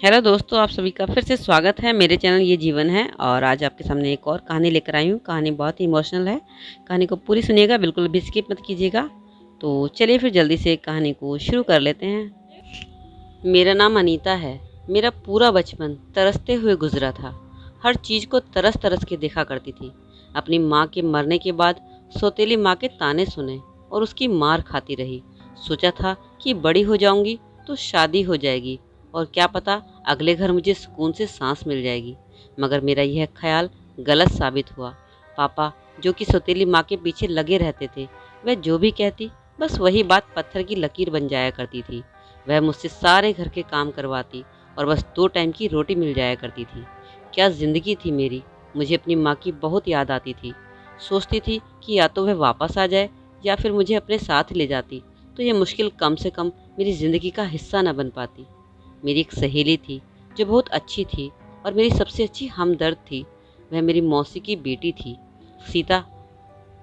Hello दोस्तों, आप सभी का फिर से स्वागत है मेरे चैनल ये जीवन है। और आज आपके सामने एक और कहानी लेकर आई हूँ। कहानी बहुत ही इमोशनल है। कहानी को पूरी सुनिएगा, बिल्कुल भी स्किप मत कीजिएगा। तो चलिए फिर जल्दी से कहानी को शुरू कर लेते हैं। मेरा नाम अनीता है। मेरा पूरा बचपन तरसते हुए गुजरा था। हर चीज़ को तरस तरस के देखा करती थी। अपनी माँ के मरने के बाद सौतेली माँ के ताने सुने और उसकी मार खाती रही। सोचा था कि बड़ी हो जाऊंगी तो शादी हो जाएगी और क्या पता अगले घर मुझे सुकून से सांस मिल जाएगी। मगर मेरा यह ख्याल गलत साबित हुआ। पापा, जो कि सौतेली माँ के पीछे लगे रहते थे, वह जो भी कहती बस वही बात पत्थर की लकीर बन जाया करती थी। वह मुझसे सारे घर के काम करवाती और बस 2 टाइम की रोटी मिल जाया करती थी। क्या ज़िंदगी थी मेरी। मुझे अपनी माँ की बहुत याद आती थी। सोचती थी कि या तो वह वापस आ जाए या फिर मुझे अपने साथ ले जाती तो यह मुश्किल कम से कम मेरी ज़िंदगी का हिस्सा न बन पाती। मेरी एक सहेली थी जो बहुत अच्छी थी और मेरी सबसे अच्छी हमदर्द थी। वह मेरी मौसी की बेटी थी, सीता।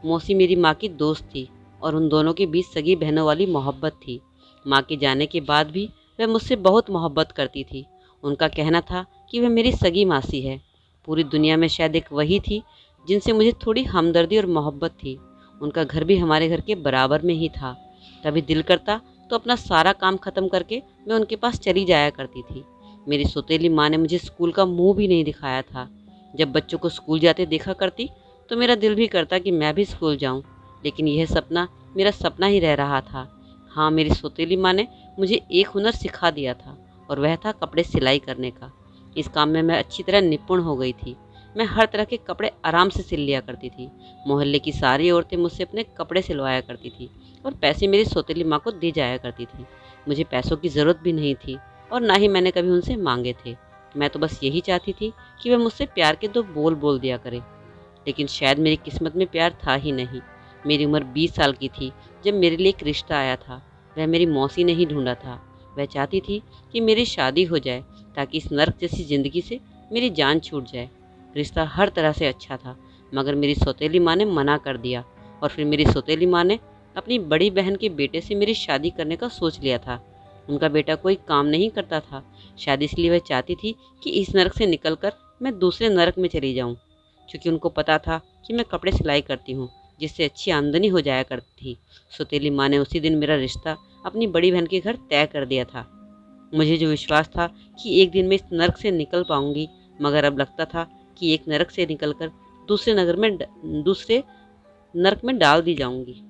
मौसी मेरी माँ की दोस्त थी और उन दोनों के बीच सगी बहनों वाली मोहब्बत थी। माँ के जाने के बाद भी वह मुझसे बहुत मोहब्बत करती थी। उनका कहना था कि वह मेरी सगी मासी है। पूरी दुनिया में शायद एक वही थी जिनसे मुझे थोड़ी हमदर्दी और मोहब्बत थी। उनका घर भी हमारे घर के बराबर में ही था। कभी दिल करता तो अपना सारा काम ख़त्म करके मैं उनके पास चली जाया करती थी। मेरी सौतेली माँ ने मुझे स्कूल का मुंह भी नहीं दिखाया था। जब बच्चों को स्कूल जाते देखा करती तो मेरा दिल भी करता कि मैं भी स्कूल जाऊं, लेकिन यह सपना मेरा सपना ही रह रहा था। हाँ, मेरी सौतेली माँ ने मुझे एक हुनर सिखा दिया था और वह था कपड़े सिलाई करने का। इस काम में मैं अच्छी तरह निपुण हो गई थी। मैं हर तरह के कपड़े आराम से सिल लिया करती थी। मोहल्ले की सारी औरतें मुझसे अपने कपड़े सिलवाया करती थी और पैसे मेरी सौतेली माँ को दी जाया करती थी। मुझे पैसों की ज़रूरत भी नहीं थी और ना ही मैंने कभी उनसे मांगे थे। मैं तो बस यही चाहती थी कि वह मुझसे प्यार के 2 बोल बोल दिया करे। लेकिन शायद मेरी किस्मत में प्यार था ही नहीं। मेरी उम्र 20 साल की थी जब मेरे लिए एक रिश्ता आया था। वह मेरी मौसी ने ही ढूंढा था। वह चाहती थी कि मेरी शादी हो जाए ताकि इस नर्क जैसी ज़िंदगी से मेरी जान छूट जाए। रिश्ता हर तरह से अच्छा था, मगर मेरी सौतेली माँ ने मना कर दिया। और फिर मेरी सौतेली माँ ने अपनी बड़ी बहन के बेटे से मेरी शादी करने का सोच लिया था। उनका बेटा कोई काम नहीं करता था। शायद इसलिए वह चाहती थी कि इस नरक से निकलकर मैं दूसरे नरक में चली जाऊं। क्योंकि उनको पता था कि मैं कपड़े सिलाई करती हूँ, जिससे अच्छी आमदनी हो जाया करती थी। सौतेली माँ ने उसी दिन मेरा रिश्ता अपनी बड़ी बहन के घर तय कर दिया था। मुझे जो विश्वास था कि एक दिन मैं इस नरक से निकल पाऊंगी, मगर अब लगता था कि एक नरक से निकलकर दूसरे नरक में डाल दी जाऊंगी।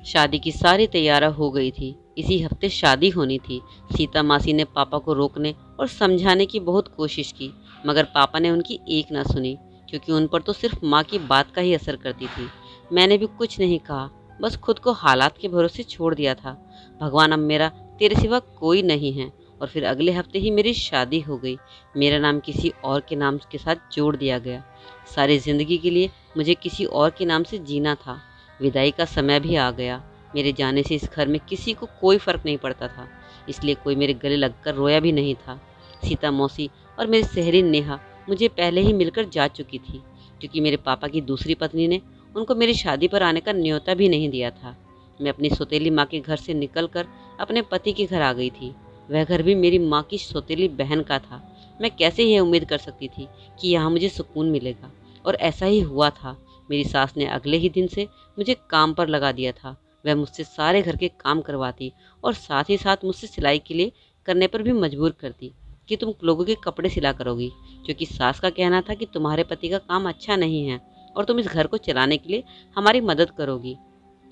शादी की सारी तैयारी हो गई थी। इसी हफ्ते शादी होनी थी। सीता मासी ने पापा को रोकने और समझाने की बहुत कोशिश की, मगर पापा ने उनकी एक ना सुनी, क्योंकि उन पर तो सिर्फ माँ की बात का ही असर करती थी। मैंने भी कुछ नहीं कहा, बस खुद को हालात के भरोसे छोड़ दिया था। भगवान, अब मेरा तेरे सिवा कोई नहीं है। और फिर अगले हफ्ते ही मेरी शादी हो गई। मेरा नाम किसी और के नाम के साथ जोड़ दिया गया। सारी ज़िंदगी के लिए मुझे किसी और के नाम से जीना था। विदाई का समय भी आ गया। मेरे जाने से इस घर में किसी को कोई फ़र्क नहीं पड़ता था, इसलिए कोई मेरे गले लगकर रोया भी नहीं था। सीता मौसी और मेरी सहेली नेहा मुझे पहले ही मिलकर जा चुकी थी, क्योंकि मेरे पापा की दूसरी पत्नी ने उनको मेरी शादी पर आने का न्योता भी नहीं दिया था। मैं अपनी सौतेली माँ के घर से निकलकर अपने पति के घर आ गई थी। वह घर भी मेरी माँ की सौतेली बहन का था। मैं कैसे यह उम्मीद कर सकती थी कि यहाँ मुझे सुकून मिलेगा, और ऐसा ही हुआ था। मेरी सास ने अगले ही दिन से मुझे काम पर लगा दिया था। वह मुझसे सारे घर के काम करवाती और साथ ही साथ मुझसे सिलाई के लिए करने पर भी मजबूर करती कि तुम लोगों के कपड़े सिला करोगी, क्योंकि सास का कहना था कि तुम्हारे पति का काम अच्छा नहीं है और तुम इस घर को चलाने के लिए हमारी मदद करोगी।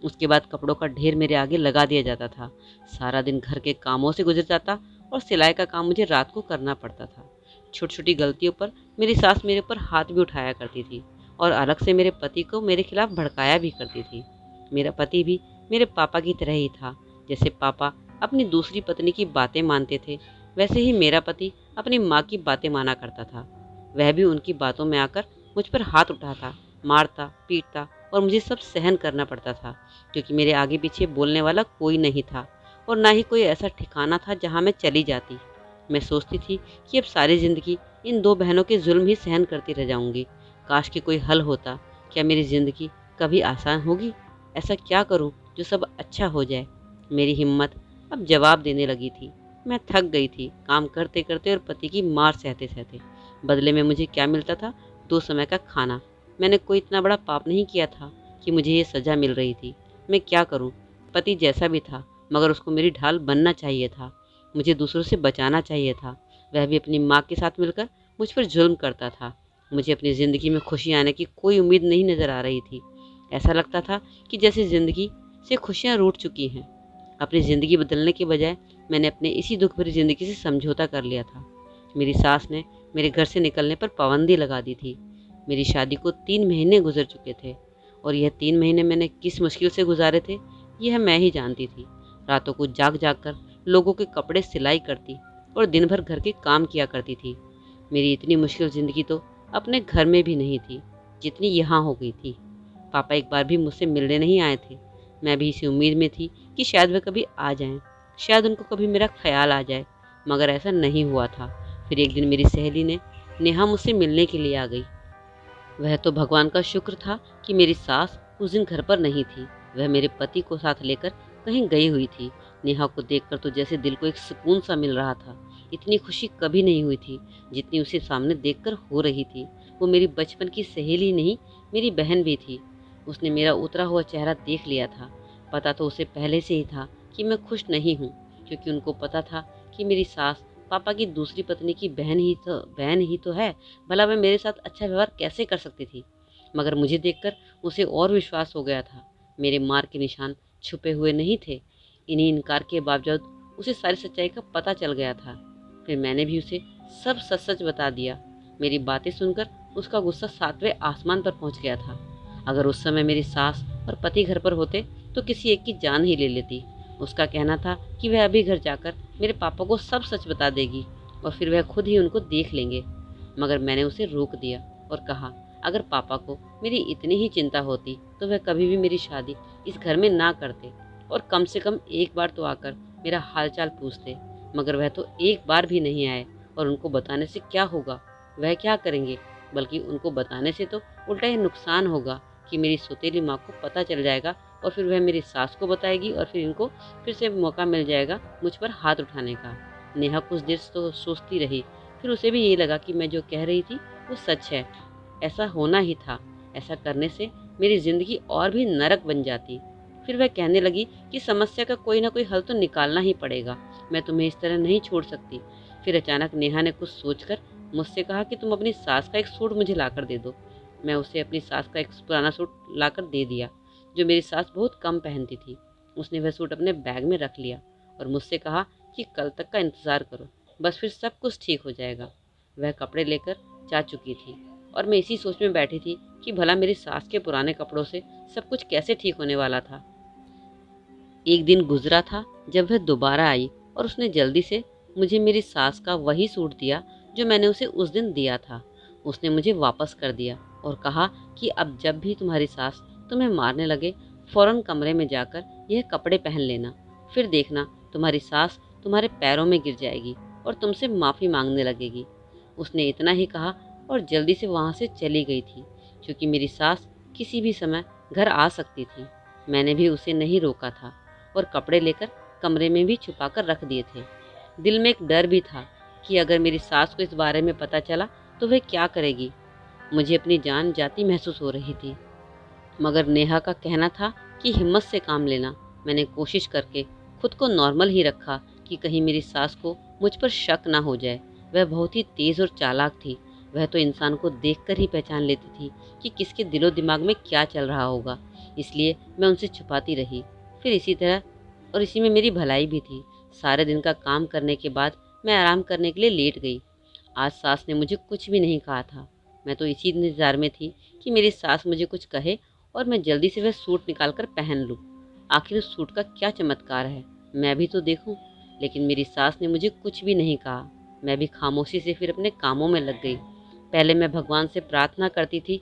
उसके बाद कपड़ों का ढेर मेरे आगे लगा दिया जाता था। सारा दिन घर के कामों से गुजर जाता और सिलाई का काम मुझे रात को करना पड़ता था। छोटी छोटी गलतियों पर मेरी सास मेरे ऊपर हाथ भी उठाया करती थी और अलग से मेरे पति को मेरे खिलाफ भड़काया भी करती थी। मेरा पति भी मेरे पापा की तरह ही था। जैसे पापा अपनी दूसरी पत्नी की बातें मानते थे, वैसे ही मेरा पति अपनी माँ की बातें माना करता था। वह भी उनकी बातों में आकर मुझ पर हाथ उठाता, मारता, पीटता और मुझे सब सहन करना पड़ता था, क्योंकि मेरे आगे पीछे बोलने वाला कोई नहीं था और ना ही कोई ऐसा ठिकाना था जहाँ मैं चली जाती। मैं सोचती थी कि अब सारी ज़िंदगी इन 2 बहनों के जुल्म ही सहन करती रह जाऊंगी। काश कि कोई हल होता। क्या मेरी ज़िंदगी कभी आसान होगी? ऐसा क्या करूं जो सब अच्छा हो जाए? मेरी हिम्मत अब जवाब देने लगी थी। मैं थक गई थी काम करते करते और पति की मार सहते सहते। बदले में मुझे क्या मिलता था? 2 समय का खाना। मैंने कोई इतना बड़ा पाप नहीं किया था कि मुझे ये सज़ा मिल रही थी। मैं क्या करूं? पति जैसा भी था, मगर उसको मेरी ढाल बनना चाहिए था। मुझे दूसरों से बचाना चाहिए था। वह भी अपनी माँ के साथ मिलकर मुझ पर जुल्म करता था। मुझे अपनी ज़िंदगी में खुशी आने की कोई उम्मीद नहीं नज़र आ रही थी। ऐसा लगता था कि जैसे ज़िंदगी से खुशियाँ रूठ चुकी हैं। अपनी ज़िंदगी बदलने के बजाय मैंने अपने इसी दुख भरी ज़िंदगी से समझौता कर लिया था। मेरी सास ने मेरे घर से निकलने पर पाबंदी लगा दी थी। मेरी शादी को 3 महीने गुजर चुके थे और यह 3 महीने मैंने किस मुश्किल से गुजारे थे, यह मैं ही जानती थी। रातों को जाग जाग कर लोगों के कपड़े सिलाई करती और दिन भर घर के काम किया करती थी। मेरी इतनी मुश्किल ज़िंदगी तो अपने घर में भी नहीं थी जितनी यहाँ हो गई थी। पापा एक बार भी मुझसे मिलने नहीं आए थे। मैं भी इसी उम्मीद में थी कि शायद वे कभी आ जाएं, शायद उनको कभी मेरा ख्याल आ जाए, मगर ऐसा नहीं हुआ था। फिर एक दिन मेरी सहेली नेहा मुझसे मिलने के लिए आ गई। वह तो भगवान का शुक्र था कि मेरी सास उस दिन घर पर नहीं थी। वह मेरे पति को साथ लेकर कहीं गई हुई थी। नेहा को देखकर तो जैसे दिल को एक सुकून सा मिल रहा था। इतनी खुशी कभी नहीं हुई थी जितनी उसे सामने देखकर हो रही थी। वो मेरी बचपन की सहेली नहीं, मेरी बहन भी थी। उसने मेरा उतरा हुआ चेहरा देख लिया था। पता तो उसे पहले से ही था कि मैं खुश नहीं हूँ, क्योंकि उनको पता था कि मेरी सास पापा की दूसरी पत्नी की बहन ही तो है। भला वह मेरे साथ अच्छा व्यवहार कैसे कर सकती थी? मगर मुझे देखकर उसे और विश्वास हो गया था। मेरे मार के निशान छुपे हुए नहीं थे। इन्हीं इनकार के बावजूद उसे सारी सच्चाई का पता चल गया था। फिर मैंने भी उसे सब सच सच बता दिया। मेरी बातें सुनकर उसका गुस्सा 7वें आसमान पर पहुंच गया था। अगर उस समय मेरी सास और पति घर पर होते तो किसी एक की जान ही ले लेती। उसका कहना था कि वह अभी घर जाकर मेरे पापा को सब सच बता देगी और फिर वह खुद ही उनको देख लेंगे। मगर मैंने उसे रोक दिया और कहा, अगर पापा को मेरी इतनी ही चिंता होती तो वह कभी भी मेरी शादी इस घर में ना करते और कम से कम एक बार तो आकर मेरा हालचाल पूछते। मगर वह तो एक बार भी नहीं आए और उनको बताने से क्या होगा? वह क्या करेंगे? बल्कि उनको बताने से तो उल्टा ये नुकसान होगा कि मेरी सौतेली माँ को पता चल जाएगा और फिर वह मेरी सास को बताएगी और फिर इनको फिर से मौका मिल जाएगा मुझ पर हाथ उठाने का। नेहा कुछ देर तो सोचती रही। फिर उसे भी यही लगा कि मैं जो कह रही थी वो सच है। ऐसा होना ही था। ऐसा करने से मेरी ज़िंदगी और भी नरक बन जाती। फिर वह कहने लगी कि समस्या का कोई ना कोई हल तो निकालना ही पड़ेगा। मैं तुम्हें इस तरह नहीं छोड़ सकती। फिर अचानक नेहा ने कुछ सोचकर मुझसे कहा कि तुम अपनी सास का एक सूट मुझे लाकर दे दो। मैं उसे अपनी सास का एक पुराना सूट लाकर दे दिया जो मेरी सास बहुत कम पहनती थी। उसने वह सूट अपने बैग में रख लिया और मुझसे कहा कि कल तक का इंतज़ार करो, बस फिर सब कुछ ठीक हो जाएगा। वह कपड़े लेकर जा चुकी थी और मैं इसी सोच में बैठी थी कि भला मेरी सास के पुराने कपड़ों से सब कुछ कैसे ठीक होने वाला था। एक दिन गुजरा था जब वह दोबारा आई और उसने जल्दी से मुझे मेरी सास का वही सूट दिया जो मैंने उसे उस दिन दिया था। उसने मुझे वापस कर दिया और कहा कि अब जब भी तुम्हारी सास तुम्हें मारने लगे फौरन कमरे में जाकर यह कपड़े पहन लेना। फिर देखना तुम्हारी सास तुम्हारे पैरों में गिर जाएगी और तुमसे माफ़ी मांगने लगेगी। उसने इतना ही कहा और जल्दी से वहाँ से चली गई थी, क्योंकि मेरी सास किसी भी समय घर आ सकती थी। मैंने भी उसे नहीं रोका था और कपड़े लेकर कमरे में भी छुपा कर रख दिए थे। दिल में एक डर भी था कि अगर मेरी सास को इस बारे में पता चला तो वह क्या करेगी। मुझे अपनी जान जाती महसूस हो रही थी। मगर नेहा का कहना था कि हिम्मत से काम लेना। मैंने कोशिश करके खुद को नॉर्मल ही रखा कि कहीं मेरी सास को मुझ पर शक ना हो जाए। वह बहुत ही तेज़ और चालाक थी। वह तो इंसान को देखकर ही पहचान लेती थी कि किसके दिलो दिमाग में क्या चल रहा होगा। इसलिए मैं उनसे छुपाती रही। फिर इसी तरह और इसी में मेरी भलाई भी थी। सारे दिन का काम करने के बाद मैं आराम करने के लिए लेट गई। आज सास ने मुझे कुछ भी नहीं कहा था। मैं तो इसी इंतज़ार में थी कि मेरी सास मुझे कुछ कहे और मैं जल्दी से वह सूट निकाल कर पहन लूँ। आखिर उस सूट का क्या चमत्कार है, मैं भी तो देखूं। लेकिन मेरी सास ने मुझे कुछ भी नहीं कहा। मैं भी खामोशी से फिर अपने कामों में लग गई। पहले मैं भगवान से प्रार्थना करती थी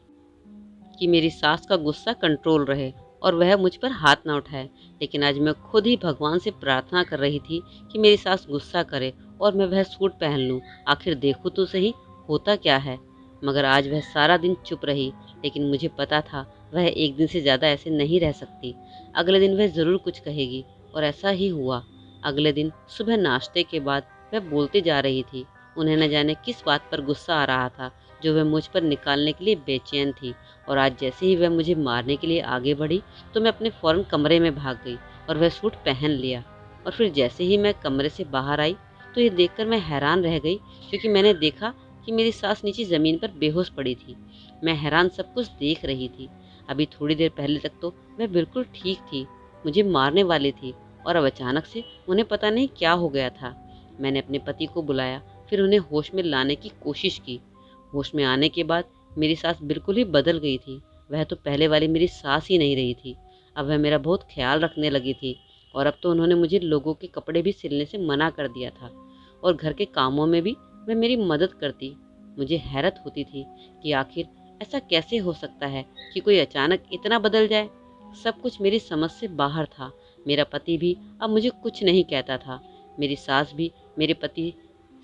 कि मेरी सास का गुस्सा कंट्रोल रहे और वह मुझ पर हाथ ना उठाए। लेकिन आज मैं खुद ही भगवान से प्रार्थना कर रही थी कि मेरी सास गुस्सा करे और मैं वह सूट पहन लूँ। आखिर देखूँ तो सही होता क्या है। मगर आज वह सारा दिन चुप रही, लेकिन मुझे पता था वह एक दिन से ज़्यादा ऐसे नहीं रह सकती। अगले दिन वह ज़रूर कुछ कहेगी और ऐसा ही हुआ। अगले दिन सुबह नाश्ते के बाद वह बोलती जा रही थी। उन्हें न जाने किस बात पर गुस्सा आ रहा था जो वह मुझ पर निकालने के लिए बेचैन थी। और आज जैसे ही वह मुझे मारने के लिए आगे बढ़ी तो मैं अपने फ़ौरन कमरे में भाग गई और वह सूट पहन लिया। और फिर जैसे ही मैं कमरे से बाहर आई तो ये देखकर मैं हैरान रह गई, क्योंकि मैंने देखा कि मेरी सास नीचे ज़मीन पर बेहोश पड़ी थी। मैं हैरान सब कुछ देख रही थी। अभी थोड़ी देर पहले तक तो वह बिल्कुल ठीक थी, मुझे मारने वाली थी, और अब अचानक से उन्हें पता नहीं क्या हो गया था। मैंने अपने पति को बुलाया, फिर उन्हें होश में लाने की कोशिश की। होश में आने के बाद मेरी सास बिल्कुल ही बदल गई थी। वह तो पहले वाली मेरी सास ही नहीं रही थी। अब वह मेरा बहुत ख्याल रखने लगी थी, और अब तो उन्होंने मुझे लोगों के कपड़े भी सिलने से मना कर दिया था, और घर के कामों में भी वह मेरी मदद करती। मुझे हैरत होती थी कि आखिर ऐसा कैसे हो सकता है कि कोई अचानक इतना बदल जाए। सब कुछ मेरी समझ से बाहर था। मेरा पति भी अब मुझे कुछ नहीं कहता था। मेरी सास भी मेरे पति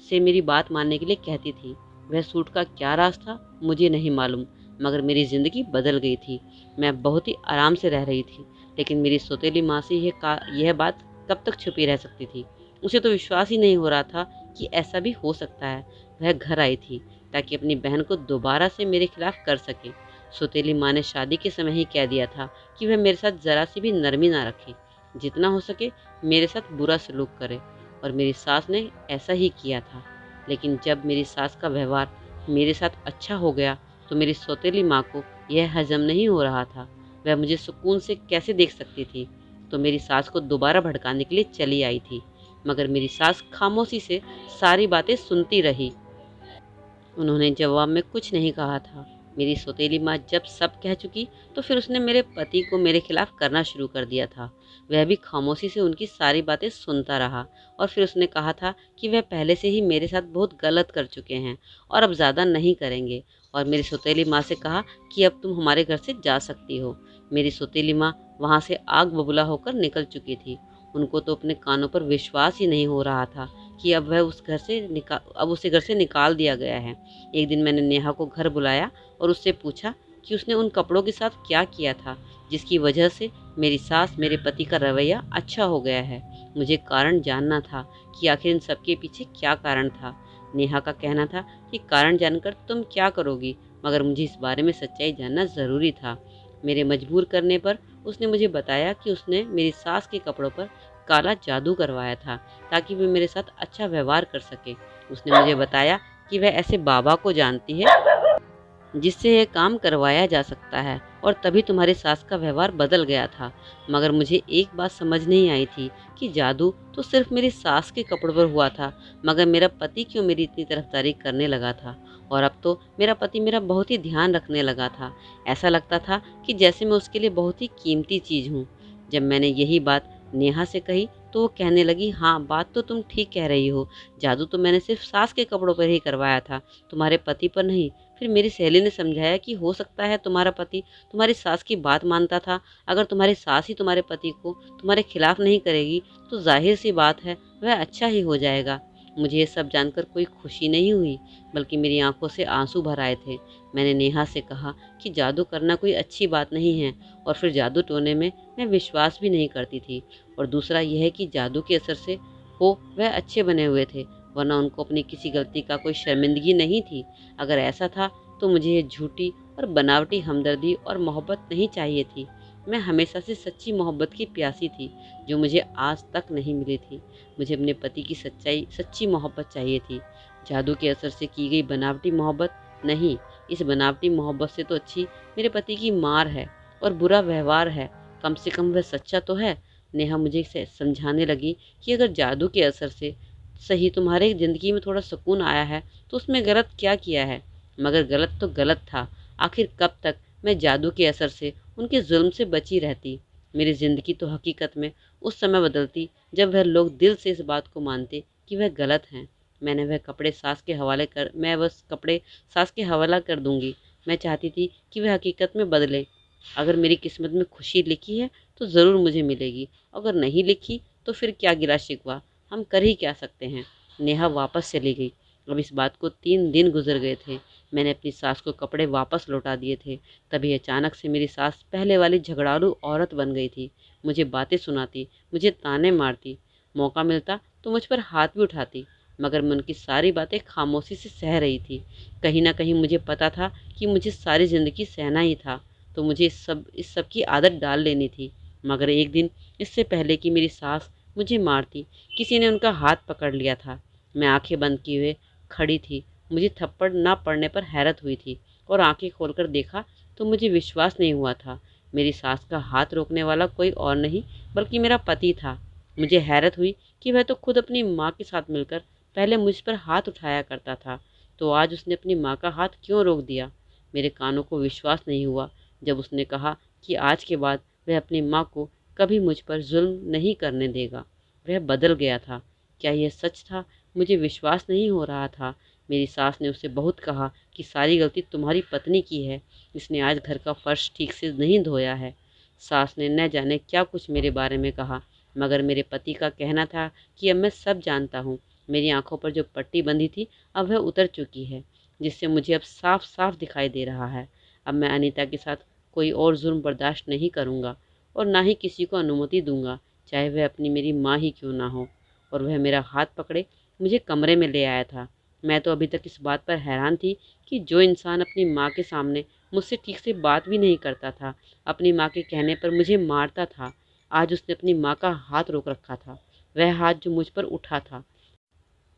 से मेरी बात मानने के लिए कहती थी। वह सूट का क्या राज था मुझे नहीं मालूम, मगर मेरी ज़िंदगी बदल गई थी। मैं बहुत ही आराम से रह रही थी, लेकिन मेरी सौतेली माँ से यह बात कब तक छुपी रह सकती थी। उसे तो विश्वास ही नहीं हो रहा था कि ऐसा भी हो सकता है। वह घर आई थी ताकि अपनी बहन को दोबारा से मेरे खिलाफ कर सके। सौतेली माँ ने शादी के समय ही कह दिया था कि वह मेरे साथ ज़रा सी भी नरमी ना रखे, जितना हो सके मेरे साथ बुरा सलूक करे, और मेरी सास ने ऐसा ही किया था। लेकिन जब मेरी सास का व्यवहार मेरे साथ अच्छा हो गया तो मेरी सौतेली माँ को यह हजम नहीं हो रहा था। वह मुझे सुकून से कैसे देख सकती थी, तो मेरी सास को दोबारा भड़काने के लिए चली आई थी। मगर मेरी सास खामोशी से सारी बातें सुनती रही। उन्होंने जवाब में कुछ नहीं कहा था। मेरी सौतेली माँ जब सब कह चुकी तो फिर उसने मेरे पति को मेरे खिलाफ करना शुरू कर दिया था। वह भी खामोशी से उनकी सारी बातें सुनता रहा, और फिर उसने कहा था कि वह पहले से ही मेरे साथ बहुत गलत कर चुके हैं और अब ज़्यादा नहीं करेंगे। और मेरी सौतेली माँ से कहा कि अब तुम हमारे घर से जा सकती हो। मेरी सौतेली माँ वहाँ से आग बबूला होकर निकल चुकी थी। उनको तो अपने कानों पर विश्वास ही नहीं हो रहा था कि अब उसे घर से निकाल दिया गया है। एक दिन मैंने नेहा को घर बुलाया और उससे पूछा कि उसने उन कपड़ों के साथ क्या किया था जिसकी वजह से मेरी सास मेरे पति का रवैया अच्छा हो गया है। मुझे कारण जानना था कि आखिर इन सब के पीछे क्या कारण था। नेहा का कहना था कि कारण जानकर तुम क्या करोगी, मगर मुझे इस बारे में सच्चाई जानना ज़रूरी था। मेरे मजबूर करने पर उसने मुझे बताया कि उसने मेरी सास के कपड़ों पर काला जादू करवाया था ताकि वे मेरे साथ अच्छा व्यवहार कर सके। उसने मुझे बताया कि वह ऐसे बाबा को जानती है जिससे यह काम करवाया जा सकता है, और तभी तुम्हारी सास का व्यवहार बदल गया था। मगर मुझे एक बात समझ नहीं आई थी कि जादू तो सिर्फ मेरी सास के कपड़ों पर हुआ था, मगर मेरा पति क्यों मेरी इतनी तरफदारी करने लगा था। और अब तो मेरा पति मेरा बहुत ही ध्यान रखने लगा था। ऐसा लगता था कि जैसे मैं उसके लिए बहुत ही कीमती चीज़ हूँ। जब मैंने यही बात नेहा से कही तो वो कहने लगी, हाँ बात तो तुम ठीक कह रही हो, जादू तो मैंने सिर्फ सास के कपड़ों पर ही करवाया था, तुम्हारे पति पर नहीं। फिर मेरी सहेली ने समझाया कि हो सकता है तुम्हारा पति तुम्हारी सास की बात मानता था। अगर तुम्हारी सास ही तुम्हारे पति को तुम्हारे खिलाफ नहीं करेगी तो जाहिर सी बात है वह अच्छा ही हो जाएगा। मुझे ये सब जानकर कोई खुशी नहीं हुई, बल्कि मेरी आंखों से आंसू भर आए थे। मैंने नेहा से कहा कि जादू करना कोई अच्छी बात नहीं है, और फिर जादू टोने में मैं विश्वास भी नहीं करती थी। और दूसरा यह है कि जादू के असर से हो वह अच्छे बने हुए थे, वरना उनको अपनी किसी गलती का कोई शर्मिंदगी नहीं थी। अगर ऐसा था तो मुझे ये झूठी और बनावटी हमदर्दी और मोहब्बत नहीं चाहिए थी। मैं हमेशा से सच्ची मोहब्बत की प्यासी थी, जो मुझे आज तक नहीं मिली थी। मुझे अपने पति की सच्ची मोहब्बत चाहिए थी, जादू के असर से की गई बनावटी मोहब्बत नहीं। इस बनावटी मोहब्बत से तो अच्छी मेरे पति की मार है और बुरा व्यवहार है। कम से कम वह सच्चा तो है। नेहा मुझे इसे समझाने लगी कि अगर जादू के असर से सही तुम्हारे ज़िंदगी में थोड़ा सुकून आया है तो उसमें गलत क्या किया है। मगर गलत तो गलत था। आखिर कब तक मैं जादू के असर से उनके जुल्म से बची रहती। मेरी ज़िंदगी तो हकीकत में उस समय बदलती जब वह लोग दिल से इस बात को मानते कि वह गलत हैं। मैं वह कपड़े सास के हवाला कर दूंगी। मैं चाहती थी कि वह हकीकत में बदले। अगर मेरी किस्मत में खुशी लिखी है तो ज़रूर मुझे मिलेगी, अगर नहीं लिखी तो फिर क्या गिला शिकवा, हम कर ही क्या सकते हैं। नेहा वापस चली गई। अब इस बात को 3 दिन गुजर गए थे। मैंने अपनी सास को कपड़े वापस लौटा दिए थे। तभी अचानक से मेरी सास पहले वाली झगड़ालू औरत बन गई थी। मुझे बातें सुनाती, मुझे ताने मारती। मौका मिलता तो मुझ पर हाथ भी उठाती, मगर मैं उनकी सारी बातें खामोशी से सह रही थी। कहीं न कहीं मुझे पता था कि मुझे सारी ज़िंदगी सहना ही था, तो मुझे इस सब की आदत डाल लेनी थी। मगर एक दिन, इससे पहले कि मेरी सास मुझे मारती, किसी ने उनका हाथ पकड़ लिया था। मैं आँखें बंद किए हुए खड़ी थी। मुझे थप्पड़ ना पड़ने पर हैरत हुई थी और आँखें खोलकर देखा तो मुझे विश्वास नहीं हुआ था। मेरी सास का हाथ रोकने वाला कोई और नहीं बल्कि मेरा पति था। मुझे हैरत हुई कि वह तो खुद अपनी माँ के साथ मिलकर पहले मुझ पर हाथ उठाया करता था, तो आज उसने अपनी माँ का हाथ क्यों रोक दिया? मेरे कानों को विश्वास नहीं हुआ जब उसने कहा कि आज के बाद वह अपनी माँ को कभी मुझ पर जुल्म नहीं करने देगा। वह बदल गया था। क्या यह सच था? मुझे विश्वास नहीं हो रहा था। मेरी सास ने उसे बहुत कहा कि सारी गलती तुम्हारी पत्नी की है, इसने आज घर का फर्श ठीक से नहीं धोया है। सास ने न जाने क्या कुछ मेरे बारे में कहा, मगर मेरे पति का कहना था कि अब मैं सब जानता हूँ। मेरी आंखों पर जो पट्टी बंधी थी अब वह उतर चुकी है, जिससे मुझे अब साफ साफ दिखाई दे रहा है। अब मैं अनीता के साथ कोई और जुल्म बर्दाश्त नहीं करूँगा और ना ही किसी को अनुमति दूंगा, चाहे वह अपनी मेरी माँ ही क्यों ना हो। और वह मेरा हाथ पकड़े मुझे कमरे में ले आया था। मैं तो अभी तक इस बात पर हैरान थी कि जो इंसान अपनी माँ के सामने मुझसे ठीक से बात भी नहीं करता था, अपनी माँ के कहने पर मुझे मारता था, आज उसने अपनी माँ का हाथ रोक रखा था। वह हाथ जो मुझ पर उठा था,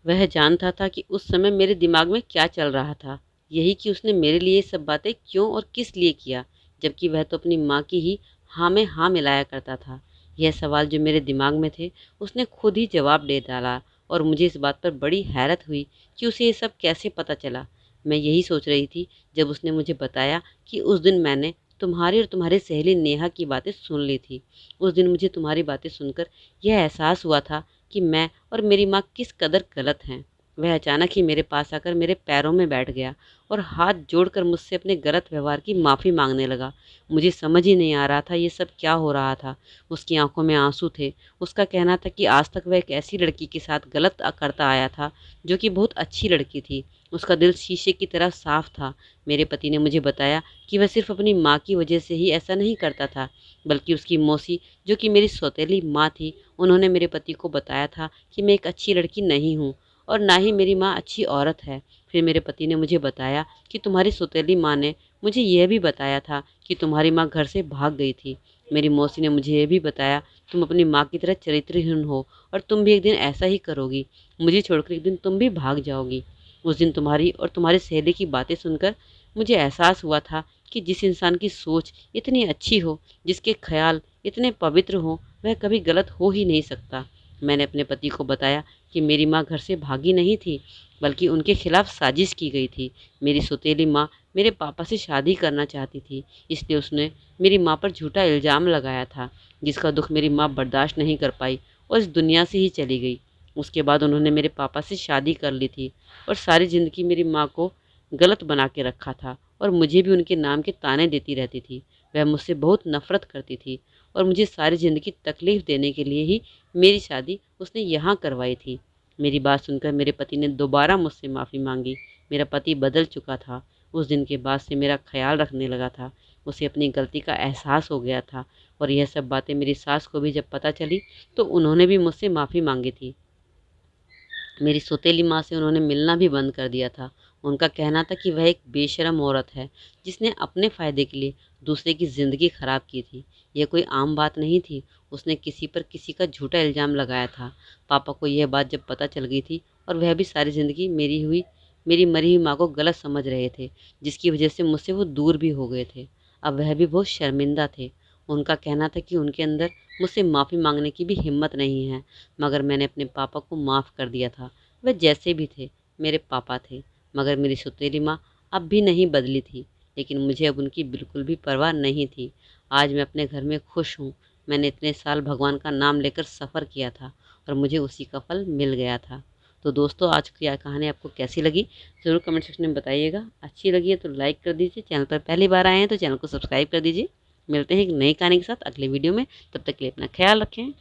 वह जानता था कि उस समय मेरे दिमाग में क्या चल रहा था, यही कि उसने मेरे लिए ये सब बातें क्यों और किस लिए किया, जबकि वह तो अपनी माँ की ही हाँ में हाँ मिलाया करता था। यह सवाल जो मेरे दिमाग में थे, उसने खुद ही जवाब दे डाला और मुझे इस बात पर बड़ी हैरत हुई कि उसे ये सब कैसे पता चला। मैं यही सोच रही थी जब उसने मुझे बताया कि उस दिन मैंने तुम्हारी और तुम्हारी सहेली नेहा की बातें सुन ली थी। उस दिन मुझे तुम्हारी बातें सुनकर यह एहसास हुआ था कि मैं और मेरी माँ किस कदर गलत हैं। वह अचानक ही मेरे पास आकर मेरे पैरों में बैठ गया और हाथ जोड़कर मुझसे अपने गलत व्यवहार की माफ़ी मांगने लगा। मुझे समझ ही नहीं आ रहा था ये सब क्या हो रहा था। उसकी आंखों में आंसू थे। उसका कहना था कि आज तक वह एक ऐसी लड़की के साथ गलत करता आया था जो कि बहुत अच्छी लड़की थी। उसका दिल शीशे की तरह साफ था। मेरे पति ने मुझे बताया कि वह सिर्फ अपनी माँ की वजह से ही ऐसा नहीं करता था, बल्कि उसकी मौसी, जो कि मेरी सौतेली माँ थी, उन्होंने मेरे पति को बताया था कि मैं एक अच्छी लड़की नहीं हूँ और ना ही मेरी माँ अच्छी औरत है। फिर मेरे पति ने मुझे बताया कि तुम्हारी सौतेली माँ ने मुझे यह भी बताया था कि तुम्हारी माँ घर से भाग गई थी। मेरी मौसी ने मुझे यह भी बताया तुम अपनी माँ की तरह चरित्रहीन हो और तुम भी एक दिन ऐसा ही करोगी, मुझे छोड़कर एक दिन तुम भी भाग जाओगी। उस दिन तुम्हारी और तुम्हारी सहेली की बातें सुनकर मुझे एहसास हुआ था कि जिस इंसान की सोच इतनी अच्छी हो, जिसके ख्याल इतने पवित्र हों, वह कभी गलत हो ही नहीं सकता। मैंने अपने पति को बताया कि मेरी माँ घर से भागी नहीं थी, बल्कि उनके खिलाफ साजिश की गई थी। मेरी सौतेली माँ मेरे पापा से शादी करना चाहती थी, इसलिए उसने मेरी माँ पर झूठा इल्ज़ाम लगाया था, जिसका दुख मेरी माँ बर्दाश्त नहीं कर पाई और इस दुनिया से ही चली गई। उसके बाद उन्होंने मेरे पापा से शादी कर ली थी और सारी ज़िंदगी मेरी माँ को गलत बना के रखा था और मुझे भी उनके नाम के ताने देती रहती थी। वह मुझसे बहुत नफ़रत करती थी और मुझे सारी ज़िंदगी तकलीफ़ देने के लिए ही मेरी शादी उसने यहाँ करवाई थी। मेरी बात सुनकर मेरे पति ने दोबारा मुझसे माफ़ी मांगी। मेरा पति बदल चुका था। उस दिन के बाद से मेरा ख्याल रखने लगा था। उसे अपनी गलती का एहसास हो गया था और यह सब बातें मेरी सास को भी जब पता चली तो उन्होंने भी मुझसे माफ़ी मांगी थी। मेरी सौतेली माँ से उन्होंने मिलना भी बंद कर दिया था। उनका कहना था कि वह एक बेशर्म औरत है जिसने अपने फ़ायदे के लिए दूसरे की ज़िंदगी ख़राब की थी। यह कोई आम बात नहीं थी। उसने किसी पर किसी का झूठा इल्ज़ाम लगाया था। पापा को यह बात जब पता चल गई थी और वह भी सारी ज़िंदगी मेरी मरी हुई माँ को गलत समझ रहे थे, जिसकी वजह से मुझसे वो दूर भी हो गए थे। अब वह भी बहुत शर्मिंदा थे। उनका कहना था कि उनके अंदर मुझसे माफ़ी मांगने की भी हिम्मत नहीं है, मगर मैंने अपने पापा को माफ़ कर दिया था। वह जैसे भी थे मेरे पापा थे। मगर मेरी सौतेली माँ अब भी नहीं बदली थी, लेकिन मुझे अब उनकी बिल्कुल भी परवाह नहीं थी। आज मैं अपने घर में खुश हूँ। मैंने इतने साल भगवान का नाम लेकर सफ़र किया था और मुझे उसी का फल मिल गया था। तो दोस्तों, आज की यह कहानी आपको कैसी लगी ज़रूर कमेंट सेक्शन में बताइएगा। अच्छी लगी है तो लाइक कर दीजिए। चैनल पर पहली बार आए हैं तो चैनल को सब्सक्राइब कर दीजिए। मिलते हैं एक नई कहानी के साथ अगले वीडियो में। तब तक के लिए अपना ख्याल रखें।